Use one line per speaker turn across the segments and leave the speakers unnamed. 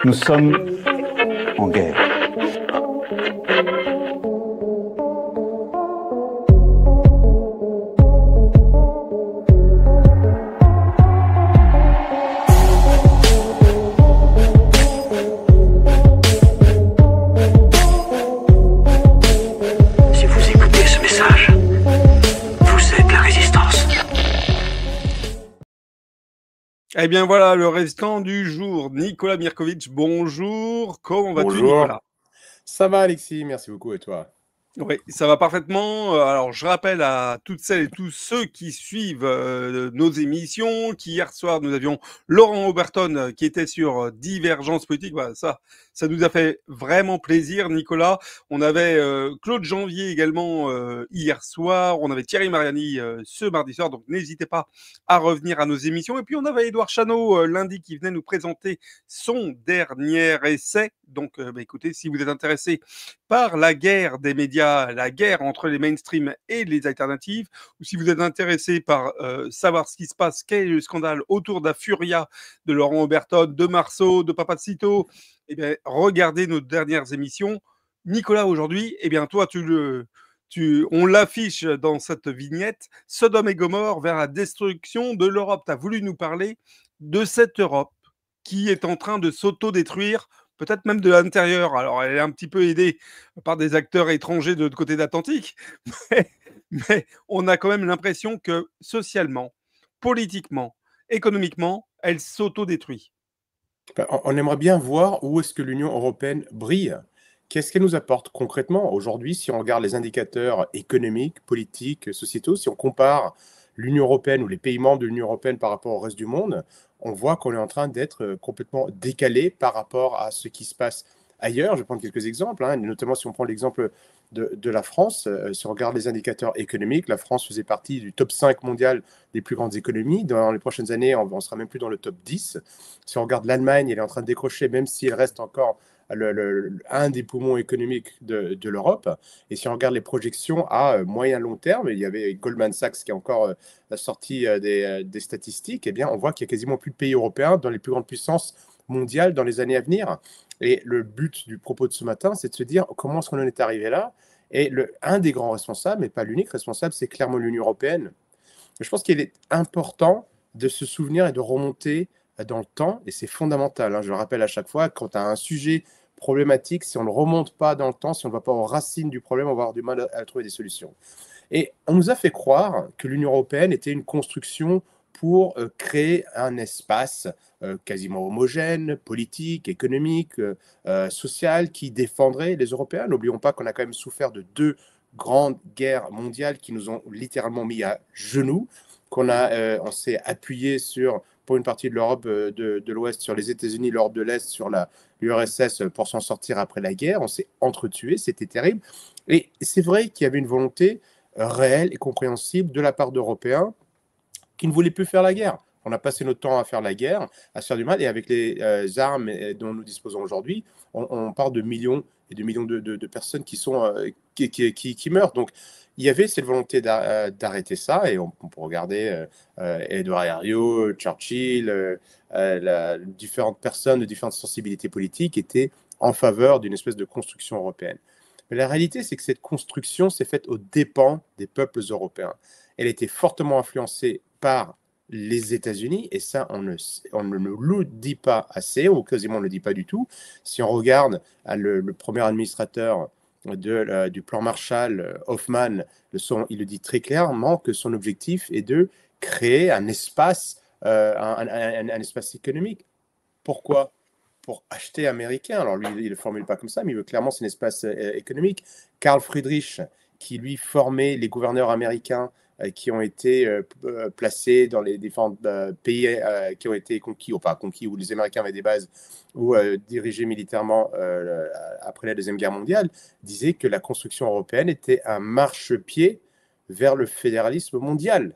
Nous sommes en guerre.
Si vous écoutez ce message, vous êtes la résistance.
Eh bien voilà, le résistant du jour, Nicolas Mirkovic. Bonjour, comment vas-tu
Bonjour.
Nicolas?
Ça va Alexis, merci beaucoup et toi?
Oui, ça va parfaitement. Alors, je rappelle à toutes celles et tous ceux qui suivent nos émissions qu'hier soir, nous avions Laurent Oberton qui était sur Divergence politique. Voilà, ça nous a fait vraiment plaisir, Nicolas. On avait Claude Janvier également hier soir. On avait Thierry Mariani ce mardi soir. Donc, n'hésitez pas à revenir à nos émissions. Et puis, on avait Édouard Chano lundi qui venait nous présenter son dernier essai. Donc, écoutez, si vous êtes intéressé par la guerre des médias, la guerre entre les mainstream et les alternatives, ou si vous êtes intéressé par savoir ce qui se passe, quel est le scandale autour de la Furia, de Laurent Oberton, de Marceau, de Papacito, eh bien, regardez nos dernières émissions. Nicolas, aujourd'hui, eh bien, toi, on l'affiche dans cette vignette, Sodome et Gomorrhe vers la destruction de l'Europe. Tu as voulu nous parler de cette Europe qui est en train de s'auto-détruire, peut-être même de l'intérieur. Alors, elle est un petit peu aidée par des acteurs étrangers de l'autre côté de l'Atlantique, mais on a quand même l'impression que socialement, politiquement, économiquement, elle s'auto-détruit.
On aimerait bien voir où est-ce que l'Union européenne brille. Qu'est-ce qu'elle nous apporte concrètement aujourd'hui si on regarde les indicateurs économiques, politiques, sociétaux, si on compare l'Union européenne ou les pays membres de l'Union européenne par rapport au reste du monde, on voit qu'on est en train d'être complètement décalé par rapport à ce qui se passe ailleurs. Je vais prendre quelques exemples, notamment si on prend l'exemple de la France. Si on regarde les indicateurs économiques, la France faisait partie du top 5 mondial des plus grandes économies. Dans les prochaines années, on ne sera même plus dans le top 10. Si on regarde l'Allemagne, elle est en train de décrocher, même si elle reste encore un des poumons économiques de l'Europe. Et si on regarde les projections à moyen long terme, il y avait Goldman Sachs qui a encore sorti des statistiques, eh bien, on voit qu'il y a quasiment plus de pays européens dans les plus grandes puissances mondiales dans les années à venir. Et le but du propos de ce matin, c'est de se dire comment est-ce qu'on en est arrivé là. Et un des grands responsables, mais pas l'unique responsable, c'est clairement l'Union européenne. Je pense qu'il est important de se souvenir et de remonter dans le temps, et c'est fondamental. Je le rappelle à chaque fois, quand tu as un sujet problématique, si on ne remonte pas dans le temps, si on ne va pas aux racines du problème, on va avoir du mal à trouver des solutions. Et on nous a fait croire que l'Union européenne était une construction pour créer un espace quasiment homogène, politique, économique, social, qui défendrait les Européens. N'oublions pas qu'on a quand même souffert de 2 grandes guerres mondiales qui nous ont littéralement mis à genoux, on s'est appuyé pour une partie de l'Europe de l'Ouest sur les États-Unis, l'Europe de l'Est sur l'URSS pour s'en sortir après la guerre. On s'est entretués, c'était terrible. Et c'est vrai qu'il y avait une volonté réelle et compréhensible de la part d'Européens qui ne voulaient plus faire la guerre. On a passé notre temps à faire la guerre, à se faire du mal, et avec les armes dont nous disposons aujourd'hui, on parle de millions et de millions de personnes qui meurent. Donc, il y avait cette volonté d'arrêter ça, et on peut regarder Edouard Herriot, Churchill, différentes personnes de différentes sensibilités politiques étaient en faveur d'une espèce de construction européenne. Mais la réalité, c'est que cette construction s'est faite aux dépens des peuples européens. Elle était fortement influencée par les États-Unis, et ça, on ne le dit pas assez, ou quasiment on ne le dit pas du tout. Si on regarde le premier administrateur du plan Marshall, Hoffman, il le dit très clairement que son objectif est de créer un espace, un espace économique. Pourquoi ? Pour acheter américain. Alors lui, il ne le formule pas comme ça, mais il veut clairement c'est un espace économique. Carl Friedrich, qui lui formait les gouverneurs américains qui ont été placés dans les différents pays qui ont été conquis, ou pas conquis, où les Américains avaient des bases, ou dirigés militairement après la Deuxième Guerre mondiale, disait que la construction européenne était un marchepied vers le fédéralisme mondial.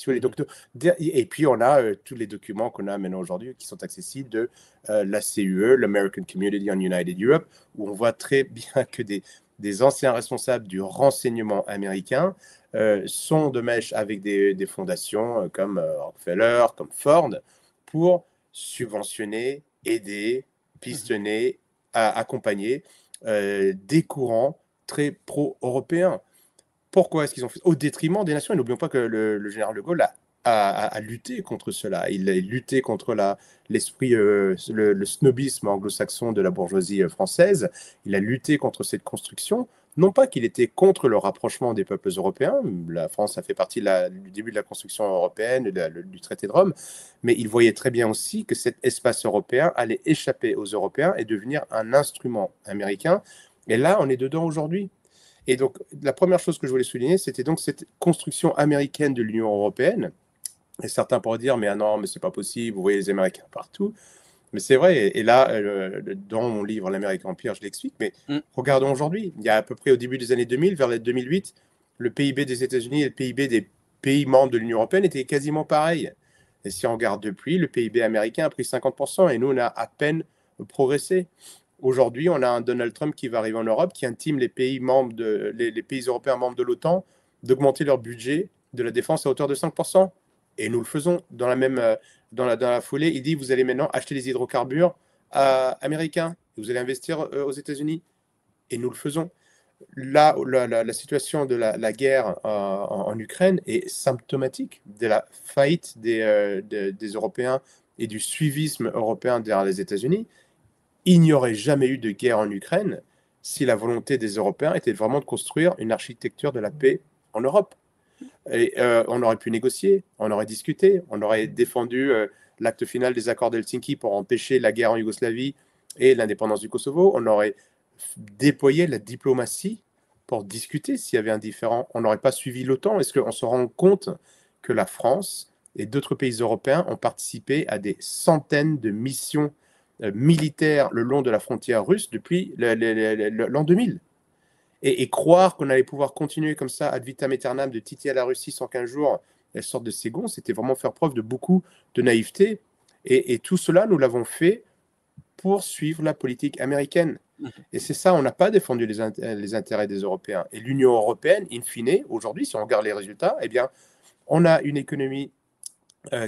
Et puis, on a tous les documents qu'on a maintenant aujourd'hui qui sont accessibles de l'ACUE, l'American Community on United Europe, où on voit très bien que des anciens responsables du renseignement américain sont de mèche avec des fondations comme Rockefeller, comme Ford, pour subventionner, aider, pistonné, accompagné des courants très pro-européens. Pourquoi est-ce qu'ils ont fait au détriment des nations? Et n'oublions pas que le général de Gaulle a lutté contre cela. Il a lutté contre l'esprit, le snobisme anglo-saxon de la bourgeoisie française. Il a lutté contre cette construction. Non pas qu'il était contre le rapprochement des peuples européens, la France a fait partie du début de la construction européenne, du traité de Rome, mais il voyait très bien aussi que cet espace européen allait échapper aux Européens et devenir un instrument américain. Et là, on est dedans aujourd'hui. Et donc, la première chose que je voulais souligner, c'était donc cette construction américaine de l'Union européenne. Et certains pourraient dire, mais ah non, mais c'est pas possible, vous voyez les Américains partout. Mais c'est vrai, et là, dans mon livre L'Amérique Empire, je l'explique, mais regardons aujourd'hui. Il y a à peu près au début des années 2000, vers les 2008, le PIB des États-Unis et le PIB des pays membres de l'Union européenne étaient quasiment pareils. Et si on regarde depuis, le PIB américain a pris 50%, et nous, on a à peine progressé. Aujourd'hui, on a un Donald Trump qui va arriver en Europe, qui intime les pays européens membres de l'OTAN d'augmenter leur budget de la défense à hauteur de 5%. Et nous le faisons dans la foulée. Il dit, vous allez maintenant acheter des hydrocarbures américains, vous allez investir aux États-Unis. Et nous le faisons. Là, la situation de la guerre en Ukraine est symptomatique de la faillite des Européens et du suivisme européen derrière les États-Unis. Il n'y aurait jamais eu de guerre en Ukraine si la volonté des Européens était vraiment de construire une architecture de la paix en Europe. Et on aurait pu négocier, on aurait discuté, on aurait défendu l'acte final des accords d'Helsinki pour empêcher la guerre en Yougoslavie et l'indépendance du Kosovo. On aurait déployé la diplomatie pour discuter s'il y avait un différend. On n'aurait pas suivi l'OTAN. Est-ce qu'on se rend compte que la France et d'autres pays européens ont participé à des centaines de missions militaires le long de la frontière russe depuis l'an 2000? Et croire qu'on allait pouvoir continuer comme ça, ad vitam aeternam, de titiller à la Russie 115 jours, elle sort de ses gonds, c'était vraiment faire preuve de beaucoup de naïveté. Et tout cela, nous l'avons fait pour suivre la politique américaine. Et c'est ça, on n'a pas défendu les intérêts des Européens. Et l'Union européenne, in fine, aujourd'hui, si on regarde les résultats, eh bien, on a une économie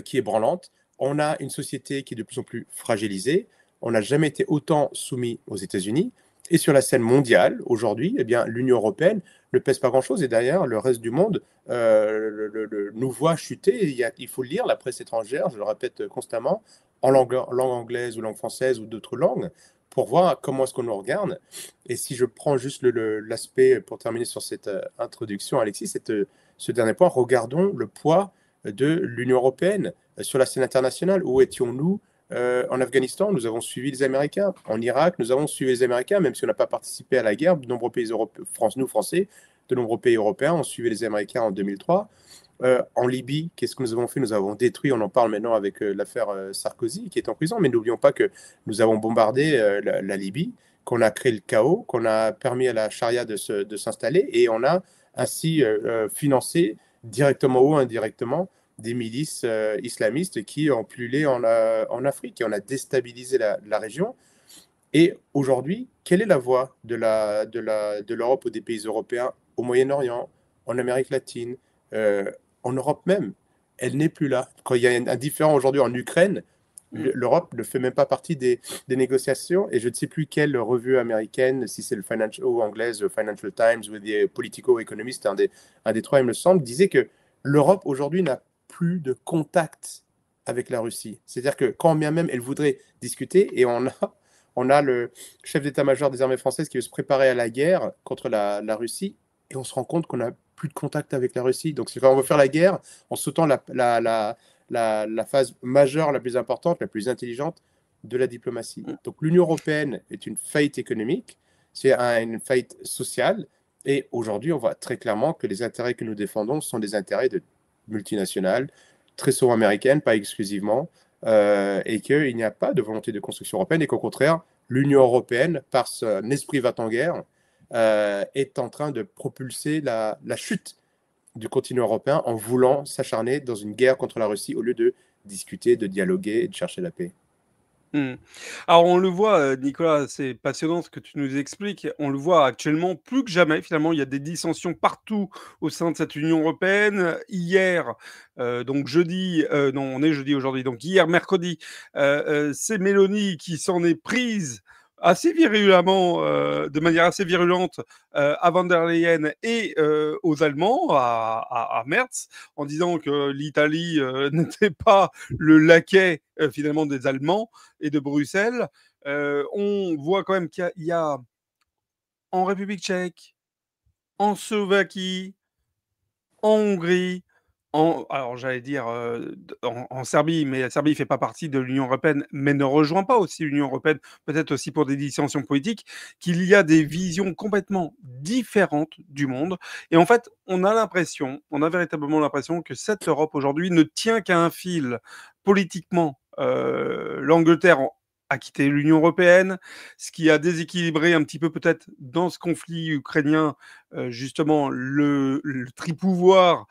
qui est branlante, on a une société qui est de plus en plus fragilisée, on n'a jamais été autant soumis aux États-Unis. Et sur la scène mondiale, aujourd'hui, eh bien, l'Union européenne ne pèse pas grand-chose. Et d'ailleurs, le reste du monde nous voit chuter. Il faut lire la presse étrangère, je le répète constamment, en langue anglaise ou langue française ou d'autres langues, pour voir comment est-ce qu'on nous regarde. Et si je prends juste l'aspect, pour terminer sur cette introduction, Alexis, ce dernier point, regardons le poids de l'Union européenne sur la scène internationale. Où étions-nous en Afghanistan? Nous avons suivi les Américains. En Irak, nous avons suivi les Américains, même si on n'a pas participé à la guerre. De nombreux pays européens, nous Français, de nombreux pays européens ont suivi les Américains en 2003. En Libye, qu'est-ce que nous avons fait? Nous avons détruit, on en parle maintenant avec l'affaire Sarkozy, qui est en prison, mais n'oublions pas que nous avons bombardé la Libye, qu'on a créé le chaos, qu'on a permis à la charia de s'installer, et on a ainsi financé directement ou indirectement des milices islamistes qui ont pullulé en Afrique, et on a déstabilisé la région. Et aujourd'hui, quelle est la voie de l'Europe ou des pays européens au Moyen-Orient, en Amérique latine, en Europe même? Elle n'est plus là. Quand il y a un différend aujourd'hui en Ukraine, l'Europe ne fait même pas partie des négociations. Et je ne sais plus quelle revue américaine, si c'est le Financial ou anglaise, le Financial Times ou des Politico-Economist, un des trois, il me semble, disait que l'Europe aujourd'hui n'a plus de contact avec la Russie. C'est-à-dire que quand bien même elle voudrait discuter, et on a le chef d'état-major des armées françaises qui veut se préparer à la guerre contre la Russie, et on se rend compte qu'on n'a plus de contact avec la Russie. Donc c'est quand on veut faire la guerre en sautant la phase majeure, la plus importante, la plus intelligente de la diplomatie. Donc l'Union européenne est une faillite économique, c'est une faillite sociale, et aujourd'hui on voit très clairement que les intérêts que nous défendons sont des intérêts de multinationales, très souvent américaines, pas exclusivement, et qu'il n'y a pas de volonté de construction européenne, et qu'au contraire, l'Union européenne, par son esprit va-t-en-guerre, est en train de propulser la chute du continent européen en voulant s'acharner dans une guerre contre la Russie au lieu de discuter, de dialoguer et de chercher la paix.
Mmh. Alors on le voit, Nicolas, c'est passionnant ce que tu nous expliques. On le voit actuellement plus que jamais finalement, il y a des dissensions partout au sein de cette Union européenne. Hier, donc jeudi, non, on est jeudi aujourd'hui, donc hier mercredi, c'est Mélanie qui s'en est prise assez virulemment, de manière assez virulente, à von der Leyen et aux Allemands, à Merz, en disant que l'Italie, n'était pas le laquais, finalement des Allemands et de Bruxelles. On voit quand même qu'il y a en République tchèque, en Slovaquie, en Hongrie, alors j'allais dire en Serbie, mais la Serbie ne fait pas partie de l'Union européenne, mais ne rejoint pas aussi l'Union européenne, peut-être aussi pour des dissensions politiques, qu'il y a des visions complètement différentes du monde. Et en fait, on a véritablement l'impression que cette Europe aujourd'hui ne tient qu'à un fil politiquement. L'Angleterre a quitté l'Union européenne, ce qui a déséquilibré un petit peu peut-être dans ce conflit ukrainien, justement le tripouvoir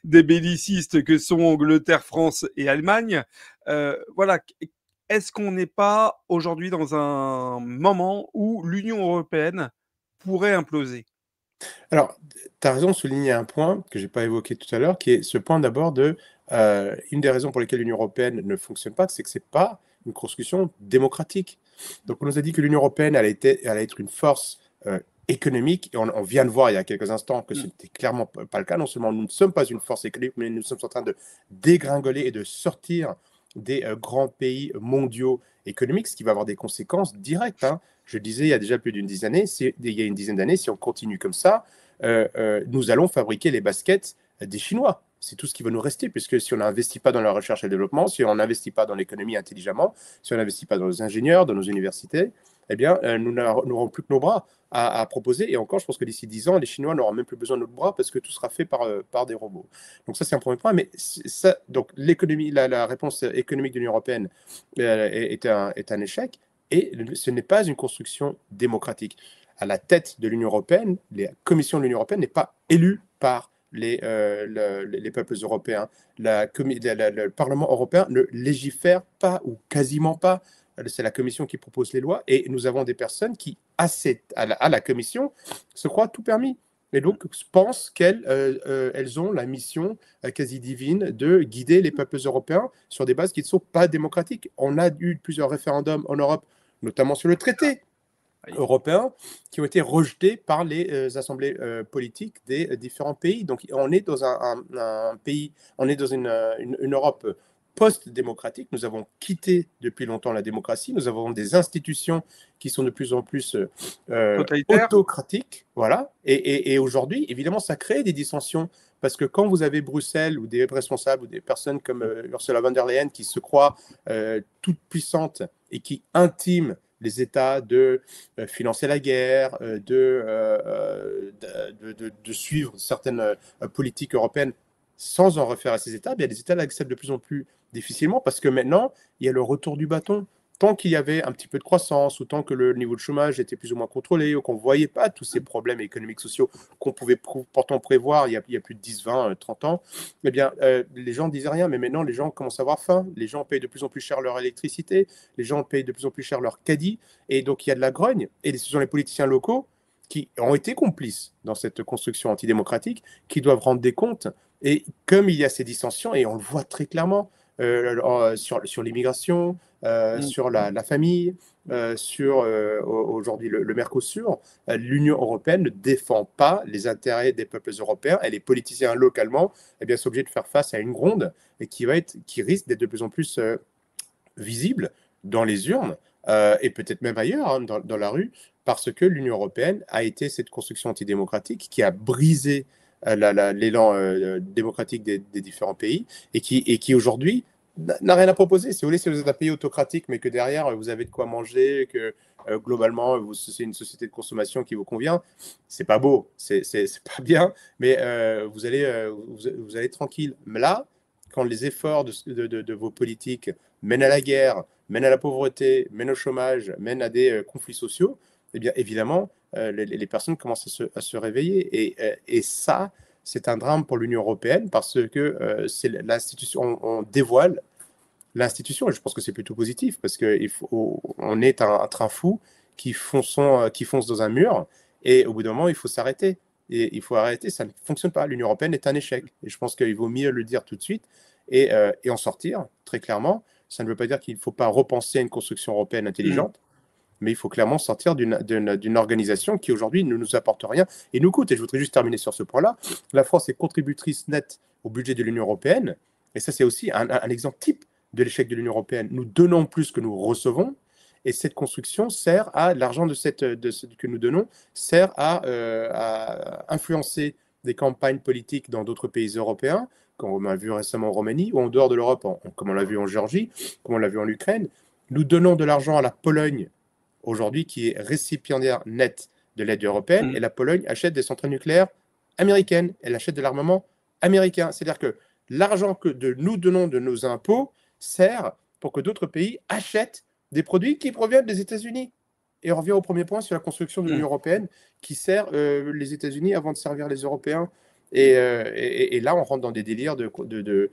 des bellicistes que sont Angleterre, France et Allemagne. Voilà. Est-ce qu'on n'est pas aujourd'hui dans un moment où l'Union européenne pourrait imploser?
Alors, tu as raison de souligner un point que je n'ai pas évoqué tout à l'heure, qui est ce point d'abord de une des raisons pour lesquelles l'Union européenne ne fonctionne pas, c'est que ce n'est pas une construction démocratique. Donc, on nous a dit que l'Union européenne allait être une force économique, et on vient de voir il y a quelques instants que ce n'était clairement pas le cas. Non seulement nous ne sommes pas une force économique, mais nous sommes en train de dégringoler et de sortir des grands pays mondiaux économiques, ce qui va avoir des conséquences directes. Hein. Je disais il y a déjà plus d'une dizaine d'années, si on continue comme ça, nous allons fabriquer les baskets des Chinois. C'est tout ce qui va nous rester, puisque si on n'investit pas dans la recherche et le développement, si on n'investit pas dans l'économie intelligemment, si on n'investit pas dans nos ingénieurs, dans nos universités, eh bien, nous n'aurons plus que nos bras à proposer. Et encore, je pense que d'ici 10 ans, les Chinois n'auront même plus besoin de nos bras parce que tout sera fait par des robots. Donc ça, c'est un premier point. Mais ça, donc l'économie, la réponse économique de l'Union européenne est un échec. Et ce n'est pas une construction démocratique. À la tête de l'Union européenne, la Commission de l'Union européenne n'est pas élue par les peuples européens. Le Parlement européen ne légifère pas ou quasiment pas. C'est la Commission qui propose les lois et nous avons des personnes qui, à la Commission, se croient tout permis. Et donc pensent qu'elles ont la mission quasi divine de guider les peuples européens sur des bases qui ne sont pas démocratiques. On a eu plusieurs référendums en Europe, notamment sur le traité européen, qui ont été rejetés par les assemblées politiques des différents pays. Donc on est dans un pays, on est dans une Europe post-démocratique. Nous avons quitté depuis longtemps la démocratie. Nous avons des institutions qui sont de plus en plus autocratiques. Voilà. Et aujourd'hui, évidemment, ça crée des dissensions. Parce que quand vous avez Bruxelles ou des responsables ou des personnes comme Ursula von der Leyen qui se croient toute puissante et qui intiment les États de financer la guerre, de suivre certaines politiques européennes sans en refaire à ces États, bien, les États l'acceptent de plus en plus difficilement parce que maintenant, il y a le retour du bâton. Tant qu'il y avait un petit peu de croissance, ou tant que le niveau de chômage était plus ou moins contrôlé, ou qu'on ne voyait pas tous ces problèmes économiques, sociaux qu'on pouvait pourtant prévoir il y a plus de 10, 20, 30 ans, eh bien, les gens ne disaient rien, mais maintenant, les gens commencent à avoir faim, les gens payent de plus en plus cher leur électricité, les gens payent de plus en plus cher leur caddie, et donc il y a de la grogne, et ce sont les politiciens locaux qui ont été complices dans cette construction antidémocratique, qui doivent rendre des comptes. Et comme il y a ces dissensions, et on le voit très clairement, sur l'immigration, sur la famille, sur aujourd'hui le Mercosur, l'Union européenne ne défend pas les intérêts des peuples européens et les politiciens localement sont obligés de faire face à une gronde et qui risque d'être de plus en plus visible dans les urnes et peut-être même ailleurs, hein, dans la rue, parce que l'Union européenne a été cette construction antidémocratique qui a brisé l'élan démocratique des différents pays et qui aujourd'hui n'a rien à proposer. Si vous voulez, si vous êtes un pays autocratique, mais que derrière vous avez de quoi manger, que globalement c'est une société de consommation qui vous convient, c'est pas beau, c'est pas bien, mais vous allez tranquille. Mais là, quand les efforts de vos politiques mènent à la guerre, mènent à la pauvreté, mènent au chômage, mènent à des conflits sociaux, eh bien évidemment, les personnes commencent à se réveiller. Et ça, c'est un drame pour l'Union européenne parce que c'est l'institution, on dévoile l'institution. Et je pense que c'est plutôt positif parce qu'on est un train fou qui fonce dans un mur et au bout d'un moment, il faut s'arrêter. Et il faut arrêter, ça ne fonctionne pas. L'Union européenne est un échec. Et je pense qu'il vaut mieux le dire tout de suite et en sortir, très clairement. Ça ne veut pas dire qu'il ne faut pas repenser une construction européenne intelligente, mais il faut clairement sortir d'une organisation qui aujourd'hui ne nous apporte rien et nous coûte. Et je voudrais juste terminer sur ce point-là. La France est contributrice nette au budget de l'Union européenne. Et ça, c'est aussi un exemple type de l'échec de l'Union européenne. Nous donnons plus que nous recevons. Et cette construction sert à l'argent que nous donnons, sert à influencer des campagnes politiques dans d'autres pays européens, comme on a vu récemment en Roumanie, ou en dehors de l'Europe, comme on l'a vu en Géorgie, comme on l'a vu en Ukraine. Nous donnons de l'argent à la Pologne, aujourd'hui, qui est récipiendaire net de l'aide européenne, et la Pologne achète des centrales nucléaires américaines. Elle achète de l'armement américain. C'est-à-dire que l'argent que nous donnons de nos impôts sert pour que d'autres pays achètent des produits qui proviennent des États-Unis. Et on revient au premier point sur la construction de l'Union européenne qui sert les États-Unis avant de servir les Européens. Et là, on rentre dans des délires de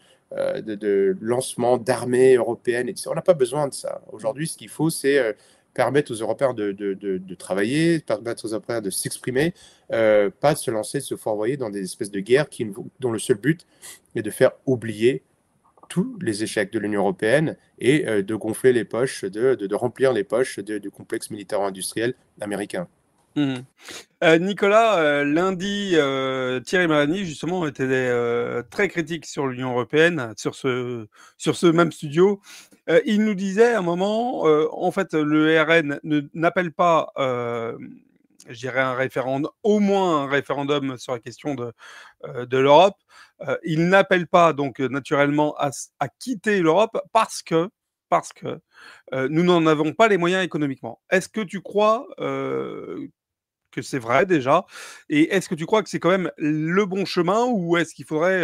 lancement d'armées européennes. On n'a pas besoin de ça. Aujourd'hui, ce qu'il faut, c'est permettre aux Européens de travailler, permettre aux Européens de s'exprimer, pas de se lancer, de se fourvoyer dans des espèces de guerres dont le seul but est de faire oublier tous les échecs de l'Union européenne et de gonfler les poches, de remplir les poches du complexe militaro-industriel américain.
Nicolas, lundi, Thierry Mariani, justement, était très critique sur l'Union européenne, sur ce même studio. Il nous disait à un moment, en fait, le RN n'appelle pas, je dirais, un référendum, au moins un référendum sur la question de l'Europe. Il n'appelle pas, donc, naturellement, à quitter l'Europe parce que nous n'en avons pas les moyens économiquement. Est-ce que tu crois que c'est vrai déjà? Et est-ce que tu crois que c'est quand même le bon chemin ou est-ce qu'il faudrait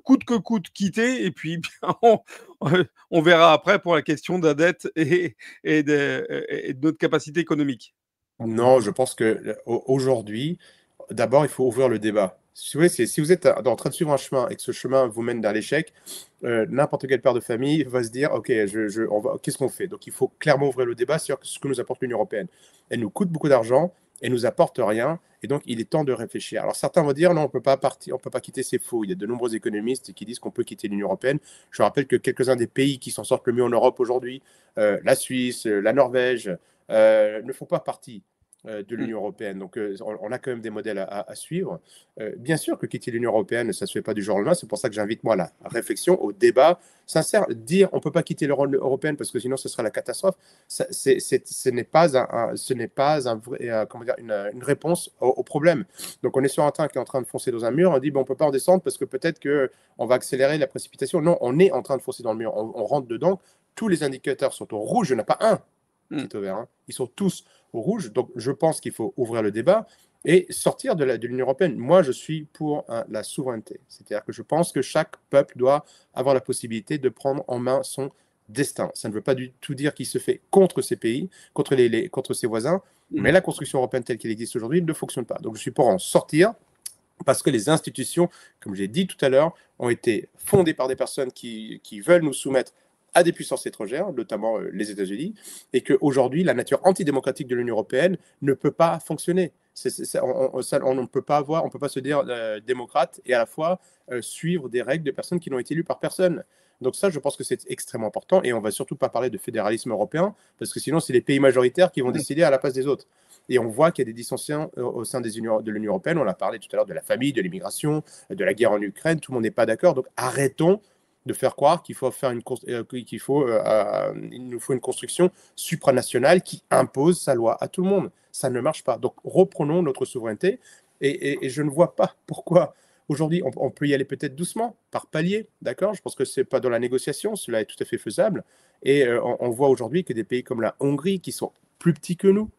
coûte que coûte quitter et puis on verra après pour la question de la dette et de notre capacité économique?
Non, je pense qu'aujourd'hui, d'abord, il faut ouvrir le débat. Si vous êtes en train de suivre un chemin et que ce chemin vous mène vers l'échec, n'importe quel père de famille va se dire, OK, qu'est-ce qu'on fait? Donc, il faut clairement ouvrir le débat sur ce que nous apporte l'Union européenne. Elle nous coûte beaucoup d'argent, elle nous apporte rien, et donc il est temps de réfléchir. Alors, certains vont dire, non, on ne peut pas partir, on peut pas quitter, c'est faux. Il y a de nombreux économistes qui disent qu'on peut quitter l'Union européenne. Je rappelle que quelques-uns des pays qui s'en sortent le mieux en Europe aujourd'hui, la Suisse, la Norvège, ne font pas partie de l'Union européenne. Donc, on a quand même des modèles à suivre. Bien sûr que quitter l'Union européenne, ça ne se fait pas du jour au lendemain. C'est pour ça que j'invite, moi, à la réflexion, au débat sincère. Dire on ne peut pas quitter l'Union européenne parce que sinon, ce serait la catastrophe, ce n'est pas une réponse au problème. Donc, on est sur un train qui est en train de foncer dans un mur. On dit on ne peut pas en descendre parce que peut-être qu'on va accélérer la précipitation. Non, on est en train de foncer dans le mur. On rentre dedans. Tous les indicateurs sont au rouge. Il n'y en a pas un qui est au vert. Ils sont tous au rouge. Donc, je pense qu'il faut ouvrir le débat et sortir de l'Union européenne. Moi, je suis pour la souveraineté. C'est-à-dire que je pense que chaque peuple doit avoir la possibilité de prendre en main son destin. Ça ne veut pas du tout dire qu'il se fait contre ses pays, contre ses voisins, mais la construction européenne telle qu'elle existe aujourd'hui ne fonctionne pas. Donc, je suis pour en sortir parce que les institutions, comme j'ai dit tout à l'heure, ont été fondées par des personnes qui veulent nous soumettre à des puissances étrangères, notamment les États-Unis, et qu'aujourd'hui, la nature antidémocratique de l'Union européenne ne peut pas fonctionner. On ne peut pas se dire démocrate et à la fois suivre des règles de personnes qui n'ont été élues par personne. Donc ça, je pense que c'est extrêmement important, et on ne va surtout pas parler de fédéralisme européen, parce que sinon, c'est les pays majoritaires qui vont décider à la place des autres. Et on voit qu'il y a des dissensions au sein de l'Union européenne. On a parlé tout à l'heure de la famille, de l'immigration, de la guerre en Ukraine. Tout le monde n'est pas d'accord. Donc arrêtons de faire croire qu'il nous faut une construction supranationale qui impose sa loi à tout le monde. Ça ne marche pas. Donc, reprenons notre souveraineté. Et je ne vois pas pourquoi. Aujourd'hui, on peut y aller peut-être doucement, par palier, d'accord? Je pense que ce n'est pas dans la négociation, cela est tout à fait faisable. Et on voit aujourd'hui que des pays comme la Hongrie, qui sont plus petits que nous,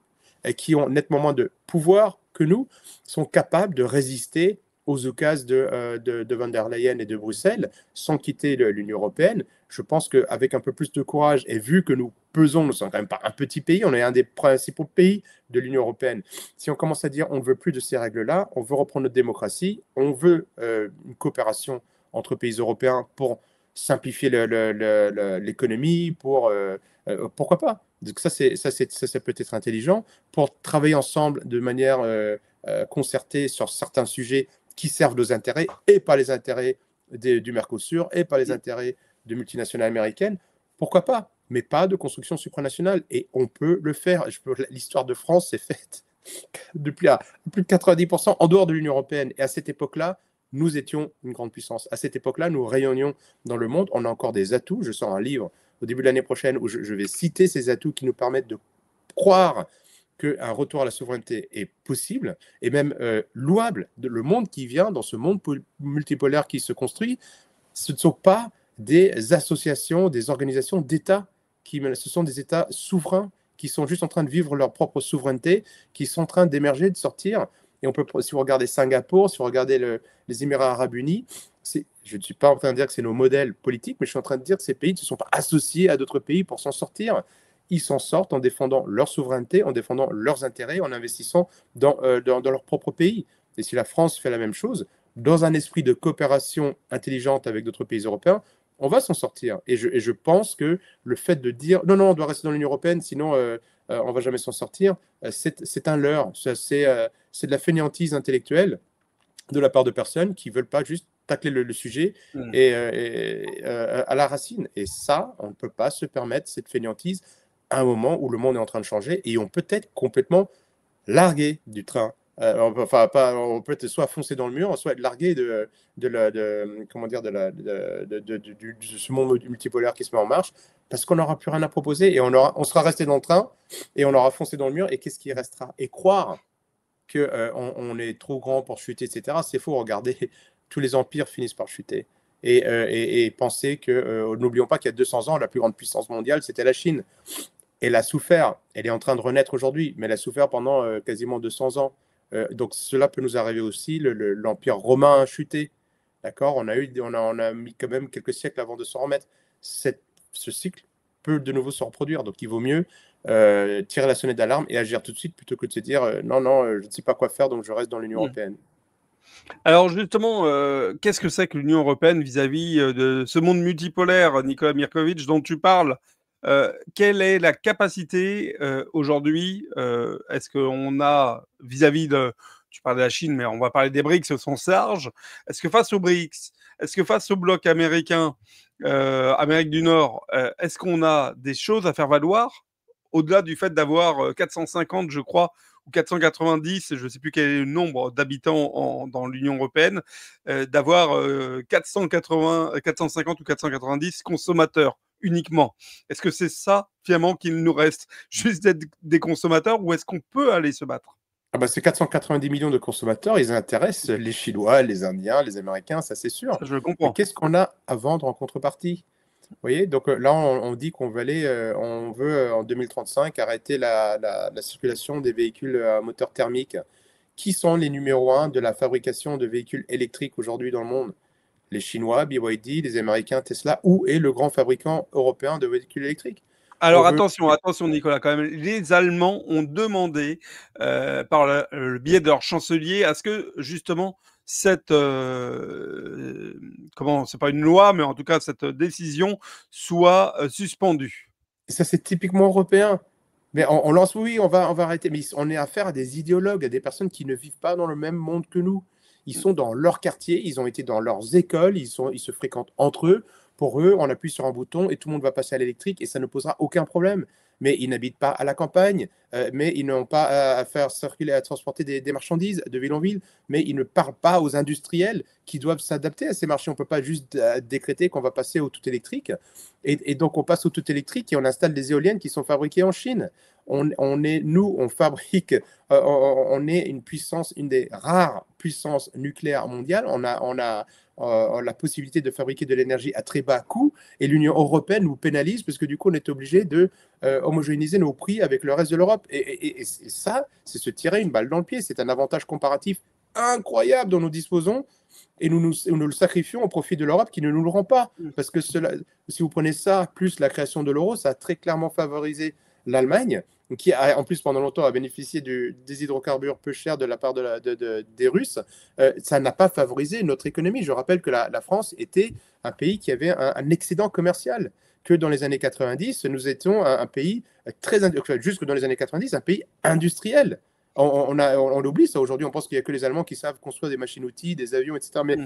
et qui ont nettement moins de pouvoir que nous, sont capables de résister aux occasions de von der Leyen et de Bruxelles, sans quitter l'Union européenne. Je pense qu'avec un peu plus de courage, et vu que nous pesons, nous ne sommes quand même pas un petit pays, on est un des principaux pays de l'Union européenne. Si on commence à dire on ne veut plus de ces règles-là, on veut reprendre notre démocratie, on veut une coopération entre pays européens pour simplifier l'économie, pourquoi pas? Donc ça peut être intelligent pour travailler ensemble de manière concertée sur certains sujets qui servent nos intérêts et pas les intérêts du Mercosur et pas les intérêts de multinationales américaines. Pourquoi pas? Mais pas de construction supranationale. Et on peut le faire. L'histoire de France s'est faite depuis à plus de 90% en dehors de l'Union européenne. Et à cette époque-là, nous étions une grande puissance. À cette époque-là, nous rayonnions dans le monde. On a encore des atouts. Je sors un livre au début de l'année prochaine où je vais citer ces atouts qui nous permettent de croire qu'un retour à la souveraineté est possible et même louable. Le monde qui vient, dans ce monde multipolaire qui se construit, ce ne sont pas des associations, des organisations d'États, ce sont des États souverains qui sont juste en train de vivre leur propre souveraineté, qui sont en train d'émerger, de sortir. Et si vous regardez Singapour, si vous regardez les Émirats arabes unis, je ne suis pas en train de dire que c'est nos modèles politiques, mais je suis en train de dire que ces pays ne se sont pas associés à d'autres pays pour s'en sortir. Ils s'en sortent en défendant leur souveraineté, en défendant leurs intérêts, en investissant dans leur propre pays. Et si la France fait la même chose, dans un esprit de coopération intelligente avec d'autres pays européens, on va s'en sortir. Et je pense que le fait de dire non, on doit rester dans l'Union européenne, sinon on ne va jamais s'en sortir, c'est un leurre. C'est de la fainéantise intellectuelle de la part de personnes qui ne veulent pas juste tacler le sujet à la racine. Et ça, on ne peut pas se permettre cette fainéantise à un moment où le monde est en train de changer et on peut être complètement largué du train. On peut être soit foncer dans le mur, soit être largué de ce monde multipolaire qui se met en marche, parce qu'on n'aura plus rien à proposer et on sera resté dans le train et on aura foncé dans le mur. Et qu'est-ce qui restera? Et croire qu'on est trop grand pour chuter, etc., c'est faux. Regardez, tous les empires finissent par chuter. Et penser que, n'oublions pas qu'il y a 200 ans, la plus grande puissance mondiale, c'était la Chine. Elle a souffert. Elle est en train de renaître aujourd'hui, mais elle a souffert pendant quasiment 200 ans. Donc cela peut nous arriver aussi. L'Empire romain a chuté. D'accord, on a mis quand même quelques siècles avant de s'en remettre. Ce cycle peut de nouveau se reproduire. Donc il vaut mieux tirer la sonnette d'alarme et agir tout de suite plutôt que de se dire non, je ne sais pas quoi faire, donc je reste dans l'Union européenne.
Alors justement, qu'est-ce que c'est que l'Union européenne vis-à-vis de ce monde multipolaire, Nicolas Mirković, dont tu parles? Quelle est la capacité aujourd'hui? Est-ce qu'on a vis-à-vis tu parles de la Chine, mais on va parler des BRICS au sens large. Est-ce que face aux BRICS, est-ce que face au bloc américain, Amérique du Nord, est-ce qu'on a des choses à faire valoir au-delà du fait d'avoir 450, je crois, ou 490, je ne sais plus quel est le nombre d'habitants dans l'Union européenne, d'avoir 450 ou 490 consommateurs uniquement. Est-ce que c'est ça, finalement, qu'il nous reste? Juste d'être des consommateurs, ou est-ce qu'on peut aller se battre?
Ces 490 millions de consommateurs, ils intéressent les Chinois, les Indiens, les Américains, ça c'est sûr.
Ça, je le comprends.
Mais qu'est-ce qu'on a à vendre en contrepartie? Vous voyez, donc là, on dit qu'on veut en 2035 arrêter la circulation des véhicules à moteur thermique. Qui sont les numéros 1 de la fabrication de véhicules électriques aujourd'hui dans le monde? Les Chinois, BYD, les Américains, Tesla, où est le grand fabricant européen de véhicules électriques?
Alors attention Nicolas, quand même, les Allemands ont demandé par le biais de leur chancelier à ce que justement cette c'est pas une loi, mais en tout cas cette décision soit suspendue.
Et ça, c'est typiquement européen. Mais on lance, oui, on va arrêter. Mais on est affaire à des idéologues, à des personnes qui ne vivent pas dans le même monde que nous. Ils sont dans leur quartier, ils ont été dans leurs écoles, ils se fréquentent entre eux. Pour eux, on appuie sur un bouton et tout le monde va passer à l'électrique et ça ne posera aucun problème. Mais ils n'habitent pas à la campagne, mais ils n'ont pas à faire circuler, à transporter des marchandises de ville en ville, mais ils ne parlent pas aux industriels qui doivent s'adapter à ces marchés. On ne peut pas juste décréter qu'on va passer au tout électrique. Et donc, on passe au tout électrique et on installe des éoliennes qui sont fabriquées en Chine. On fabrique, on est une puissance, une des rares puissances nucléaires mondiales. On a la possibilité de fabriquer de l'énergie à très bas coût et l'Union européenne nous pénalise parce que du coup, on est obligé de homogénéiser nos prix avec le reste de l'Europe. Et ça, c'est se tirer une balle dans le pied. C'est un avantage comparatif incroyable dont nous disposons et nous le sacrifions au profit de l'Europe qui ne nous le rend pas. Parce que si vous prenez ça, plus la création de l'euro, ça a très clairement favorisé l'Allemagne, qui en plus pendant longtemps a bénéficié des hydrocarbures peu chers de la part des Russes, ça n'a pas favorisé notre économie. Je rappelle que la France était un pays qui avait un excédent commercial, que dans les années 90, nous étions un pays jusque dans les années 90, un pays industriel. On oublie ça aujourd'hui, on pense qu'il n'y a que les Allemands qui savent construire des machines-outils, des avions, etc. Mais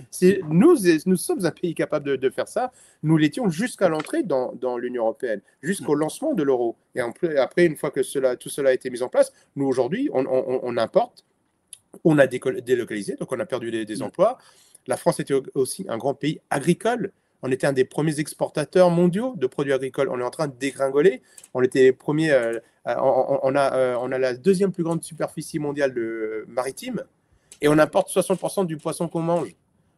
nous sommes un pays capable de faire ça. Nous l'étions jusqu'à l'entrée dans l'Union européenne, jusqu'au lancement de l'euro. Et après, une fois que tout cela a été mis en place, nous aujourd'hui, on importe, on a délocalisé, donc on a perdu des emplois. La France était aussi un grand pays agricole. On était un des premiers exportateurs mondiaux de produits agricoles. On est en train de dégringoler. On était les premiers. On a la deuxième plus grande superficie mondiale maritime et on importe 60% du poisson qu'on mange.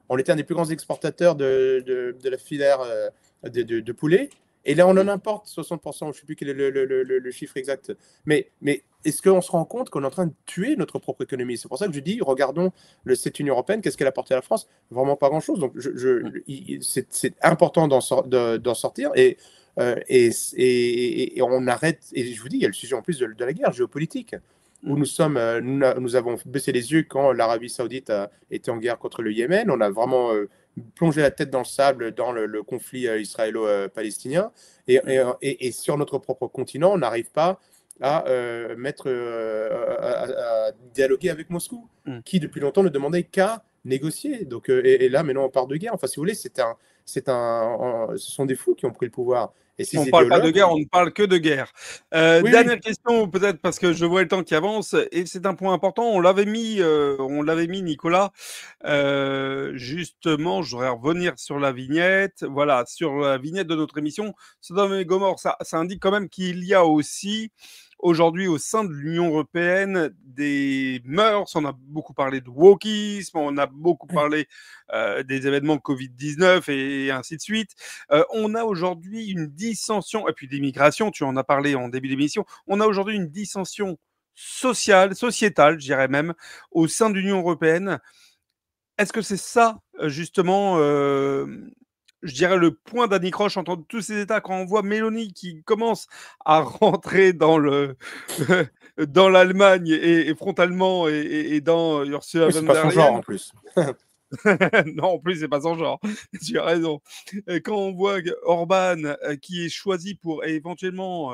On était un des plus grands exportateurs de la filière de poulet. Et là, on en importe 60%. Je ne sais plus quel est le chiffre exact. Mais est-ce qu'on se rend compte qu'on est en train de tuer notre propre économie? C'est pour ça que je dis, regardons cette Union européenne, qu'est-ce qu'elle a apporté à la France? Vraiment pas grand-chose. Donc, c'est important d'en sortir. Et on arrête. Et je vous dis, il y a le sujet en plus de la guerre géopolitique, où nous avons baissé les yeux quand l'Arabie Saoudite était en guerre contre le Yémen. On a vraiment plongé la tête dans le sable dans le conflit israélo-palestinien. Et sur notre propre continent, on n'arrive pas à dialoguer avec Moscou, qui depuis longtemps ne demandait qu'à négocier. Donc, et là, maintenant, on part de guerre. Enfin, si vous voulez, ce sont des fous qui ont pris le pouvoir.
On ne parle pas de guerre, on ne parle que de guerre. Dernière question, peut-être parce que je vois le temps qui avance, et c'est un point important. On l'avait mis, Nicolas. Justement, je voudrais revenir sur la vignette. Voilà, sur la vignette de notre émission. Sodome et Gomorrhe, ça indique quand même qu'il y a aussi aujourd'hui au sein de l'Union européenne des mœurs. On a beaucoup parlé de wokisme, on a beaucoup parlé des événements Covid-19 et ainsi de suite. On a aujourd'hui une dissension, et puis des migrations, tu en as parlé en début d'émission, on a aujourd'hui une dissension sociétale, je dirais même, au sein de l'Union européenne. Est-ce que c'est ça, justement, je dirais le point d'anicroche entre tous ces États, quand on voit Mélanie qui commence à rentrer dans l'Allemagne et frontalement et dans Ursula von der Leyen.
C'est pas son genre en plus.
Non, en plus, c'est pas son genre. Tu as raison. Quand on voit Orban qui est choisi pour éventuellement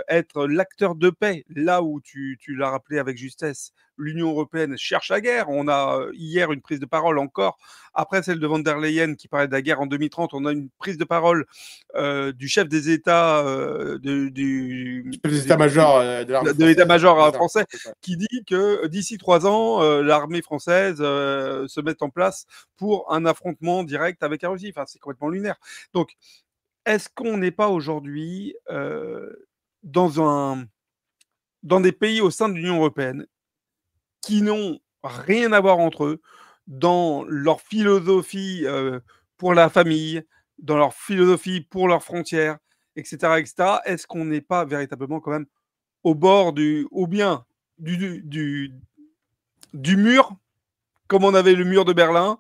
être l'acteur de paix, là où tu l'as rappelé avec justesse, l'Union européenne cherche la guerre. On a hier une prise de parole encore, après celle de von der Leyen qui parlait de la guerre en 2030, on a une prise de parole du chef des États de
l'état-major
de l'état-major français qui dit que d'ici 3 ans, l'armée française se met en place pour un affrontement direct avec la Russie. Enfin, c'est complètement lunaire. Donc, est-ce qu'on n'est pas aujourd'hui dans des pays au sein de l'Union européenne qui n'ont rien à voir entre eux, dans leur philosophie pour la famille, dans leur philosophie pour leurs frontières, etc., etc. Est-ce qu'on n'est pas véritablement quand même au bord du mur, comme on avait le mur de Berlin,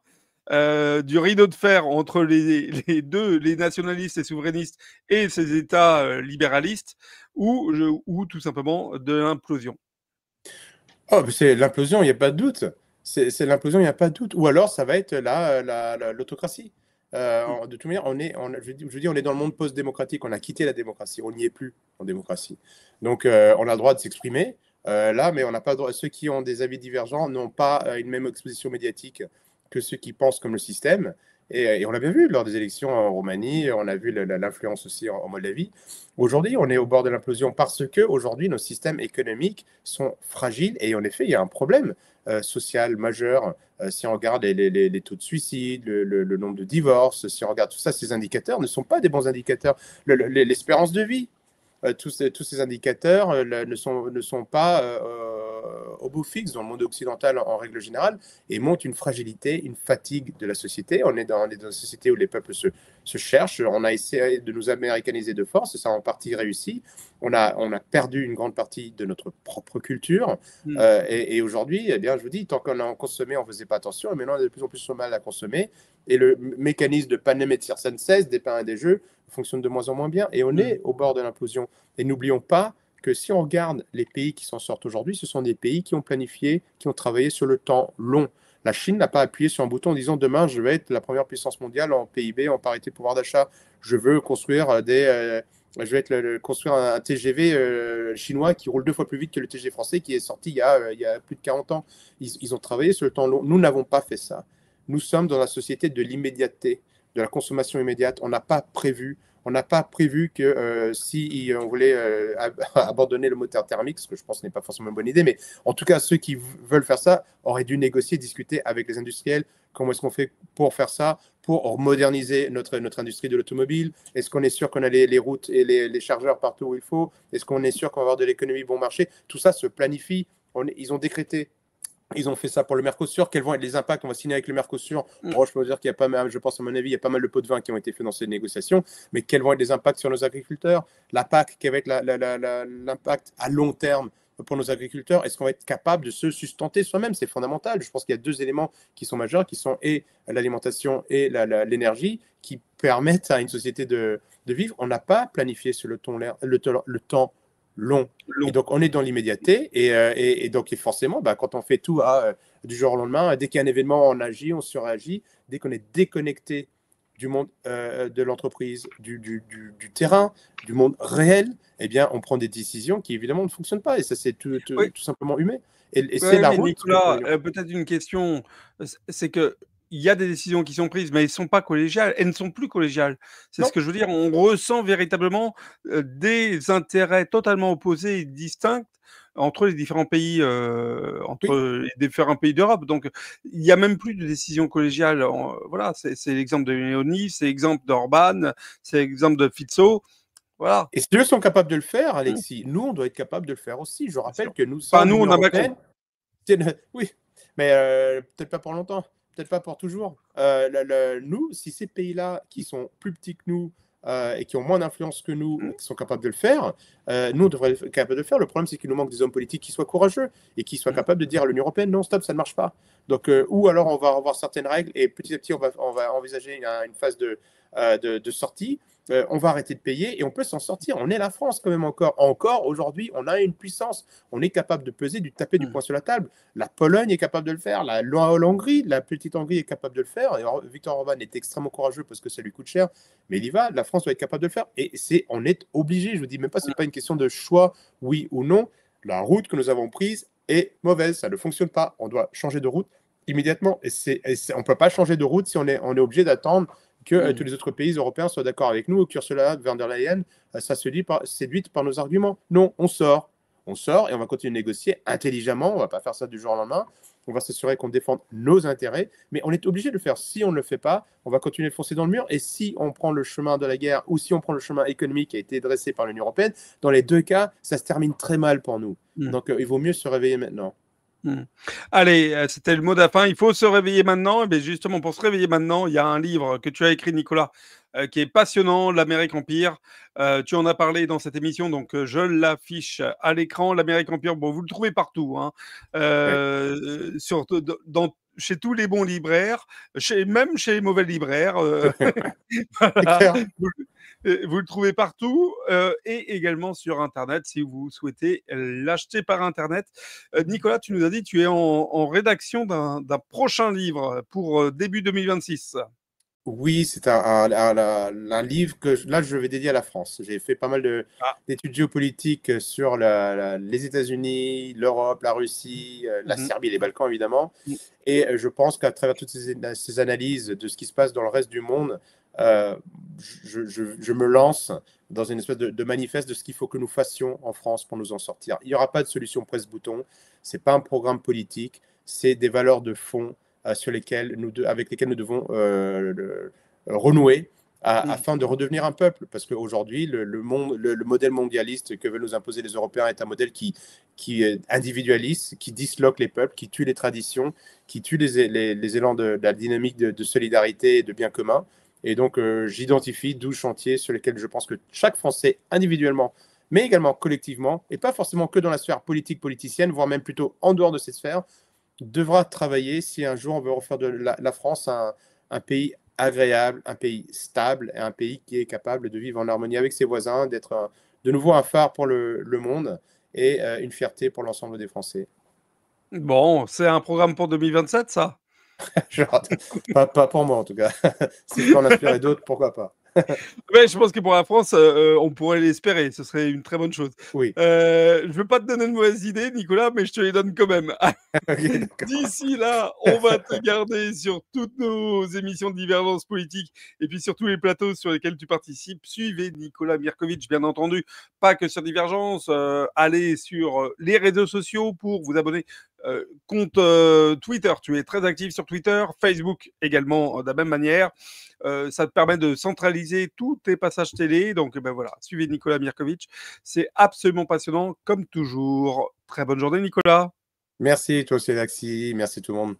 du rideau de fer entre les nationalistes et souverainistes et ces États libéralistes, ou tout simplement de l'implosion?
Oh, c'est l'implosion, il n'y a pas de doute. C'est l'implosion, il n'y a pas de doute. Ou alors, ça va être l'autocratie. De toute manière, je dis, on est dans le monde post-démocratique. On a quitté la démocratie. On n'y est plus en démocratie. Donc, on a le droit de s'exprimer là, mais on n'a pas le droit. Ceux qui ont des avis divergents n'ont pas une même exposition médiatique que ceux qui pensent comme le système. Et on l'a bien vu lors des élections en Roumanie, on a vu l'influence aussi en Moldavie. Aujourd'hui, on est au bord de l'implosion parce que aujourd'hui, nos systèmes économiques sont fragiles et en effet, il y a un problème social majeur. Si on regarde les taux de suicide, le nombre de divorces, si on regarde tout ça, ces indicateurs ne sont pas des bons indicateurs. L'espérance de vie, tous ces indicateurs ne sont pas au beau fixe dans le monde occidental en règle générale et montrent une fragilité, une fatigue de la société. On est dans une société où les peuples se cherchent. On a essayé de nous américaniser de force, ça a en partie réussi. On a perdu une grande partie de notre propre culture. Et aujourd'hui, eh bien, je vous dis, tant qu'on en consommait, on ne faisait pas attention. Et maintenant, on a de plus en plus de mal à consommer. Et le mécanisme de panem et circenses, des pains et des jeux, fonctionne de moins en moins bien. Et on est au bord de l'implosion. Et n'oublions pas que si on regarde les pays qui s'en sortent aujourd'hui, ce sont des pays qui ont planifié, qui ont travaillé sur le temps long. La Chine n'a pas appuyé sur un bouton en disant demain je vais être la première puissance mondiale en PIB, en parité de pouvoir d'achat. Je veux construire je vais construire un TGV chinois qui roule 2 fois plus vite que le TGV français qui est sorti il y a plus de 40 ans. Ils ont travaillé sur le temps long. Nous n'avons pas fait ça. Nous sommes dans la société de l'immédiateté, de la consommation immédiate. On n'a pas prévu que si on voulait abandonner le moteur thermique, ce que je pense n'est pas forcément une bonne idée, mais en tout cas, ceux qui veulent faire ça auraient dû négocier, discuter avec les industriels. Comment est-ce qu'on fait pour faire ça, pour moderniser notre industrie de l'automobile? Est-ce qu'on est sûr qu'on a les routes et les chargeurs partout où il faut? Est-ce qu'on est sûr qu'on va avoir de l'économie bon marché? Tout ça se planifie. Ils ont décrété. Ils ont fait ça pour le Mercosur. Quels vont être les impacts? On va signer avec le Mercosur. Bon, je peux vous dire qu'il y a pas mal, je pense à mon avis, il y a pas mal de pots de vin qui ont été faits dans ces négociations. Mais quels vont être les impacts sur nos agriculteurs? La PAC, quel va être l'impact à long terme pour nos agriculteurs? Est-ce qu'on va être capable de se sustenter soi-même? C'est fondamental. Je pense qu'il y a 2 éléments qui sont majeurs, qui sont et l'alimentation et l'énergie, qui permettent à une société de vivre. On n'a pas planifié sur le temps long. Et donc, on est dans l'immédiateté. Et donc, forcément, quand on fait tout du jour au lendemain, dès qu'il y a un événement, on agit, on suragit. Dès qu'on est déconnecté du monde de l'entreprise, du terrain, du monde réel, eh bien, on prend des décisions qui, évidemment, ne fonctionnent pas. Et ça, c'est tout simplement humain. Et c'est la route.
Nicolas, peut-être une question, c'est que il y a des décisions qui sont prises, mais elles ne sont pas collégiales. Elles ne sont plus collégiales. C'est ce que je veux dire. On ressent véritablement des intérêts totalement opposés et distincts entre les différents pays, les différents pays d'Europe. Donc, il n'y a même plus de décision collégiale. Voilà, c'est l'exemple de Léonie, c'est l'exemple d'Orban, c'est l'exemple de Fico. Voilà.
Et si eux sont capables de le faire, Alexis, nous, on doit être capable de le faire aussi. Je rappelle que nous sommes.
Enfin, nous, on a Macron.
Oui, mais peut-être pas pour longtemps. Peut-être pas pour toujours. Nous, si ces pays-là qui sont plus petits que nous et qui ont moins d'influence que nous, qui sont capables de le faire, nous, on devrait être capables de le faire. Le problème, c'est qu'il nous manque des hommes politiques qui soient courageux et qui soient capables de dire à l'Union européenne, non, stop, ça ne marche pas. Donc, ou alors on va avoir certaines règles et petit à petit, on va envisager une phase de sortie. On va arrêter de payer et on peut s'en sortir. On est la France quand même encore aujourd'hui, on a une puissance. On est capable de peser, de taper du poing sur la table. La Pologne est capable de le faire. La Hongrie, la petite Hongrie est capable de le faire. Et Viktor Orban est extrêmement courageux parce que ça lui coûte cher, mais il y va. La France doit être capable de le faire. Et on est obligé. Je vous dis même pas, c'est pas une question de choix, oui ou non. La route que nous avons prise est mauvaise. Ça ne fonctionne pas. On doit changer de route immédiatement. On ne peut pas changer de route si on est obligé d'attendre que tous les autres pays européens soient d'accord avec nous, qu'Ursula von der Leyen soit séduite par nos arguments. Non, on sort et on va continuer de négocier intelligemment. On ne va pas faire ça du jour au lendemain. On va s'assurer qu'on défende nos intérêts, mais on est obligé de le faire. Si on ne le fait pas, on va continuer de foncer dans le mur. Et si on prend le chemin de la guerre ou si on prend le chemin économique qui a été dressé par l'Union européenne, dans les 2 cas, ça se termine très mal pour nous. Donc, il vaut mieux se réveiller maintenant.
Allez, c'était le mot de la fin. Il faut se réveiller maintenant. Et bien justement, pour se réveiller maintenant, il y a un livre que tu as écrit, Nicolas, qui est passionnant, L'Amérique Empire. Tu en as parlé dans cette émission, donc je l'affiche à l'écran. L'Amérique Empire, bon, vous le trouvez partout, hein, chez tous les bons libraires, même chez les mauvais libraires. Voilà. Vous le trouvez partout et également sur Internet si vous souhaitez l'acheter par Internet. Nicolas, tu nous as dit que tu es en rédaction d'un prochain livre pour début 2026.
Oui, c'est un livre que là, je vais dédier à la France. J'ai fait pas mal d'études géopolitiques sur les États-Unis, l'Europe, la Russie, la Serbie, les Balkans, évidemment. Et je pense qu'à travers toutes ces analyses de ce qui se passe dans le reste du monde, je me lance dans une espèce de manifeste de ce qu'il faut que nous fassions en France pour nous en sortir. Il n'y aura pas de solution presse-bouton. Ce n'est pas un programme politique. C'est des valeurs de fond avec lesquelles nous devons renouer afin de redevenir un peuple. Parce qu'aujourd'hui, le modèle mondialiste que veulent nous imposer les Européens est un modèle qui est individualiste, qui disloque les peuples, qui tue les traditions, qui tue les élans de la dynamique de solidarité et de bien commun. Et donc, j'identifie 12 chantiers sur lesquels je pense que chaque Français, individuellement, mais également collectivement, et pas forcément que dans la sphère politicienne, voire même plutôt en dehors de cette sphère, devra travailler si un jour on veut refaire de la France un pays agréable, un pays stable et un pays qui est capable de vivre en harmonie avec ses voisins, d'être de nouveau un phare pour le monde et une fierté pour l'ensemble des Français.
Bon, c'est un programme pour 2027, ça?
Genre, pas pour moi en tout cas. Si je peux en inspirer d'autres, pourquoi pas.
Ouais, je pense que pour la France, on pourrait l'espérer. Ce serait une très bonne chose.
Oui,
Je veux pas te donner de mauvaises idées, Nicolas, mais je te les donne quand même.
ok, d'accord.
D'ici là, on va te garder sur toutes nos émissions de divergence politique et puis sur tous les plateaux sur lesquels tu participes. Suivez Nicolas Mirkovic, bien entendu, pas que sur Divergence. Allez sur les réseaux sociaux pour vous abonner. Compte Twitter, tu es très actif sur Twitter, Facebook également de la même manière. Ça te permet de centraliser tous tes passages télé. Donc ben voilà, suivez Nicolas Mirkovic. C'est absolument passionnant comme toujours. Très bonne journée, Nicolas.
Merci, toi aussi, Alexis. Merci tout le monde.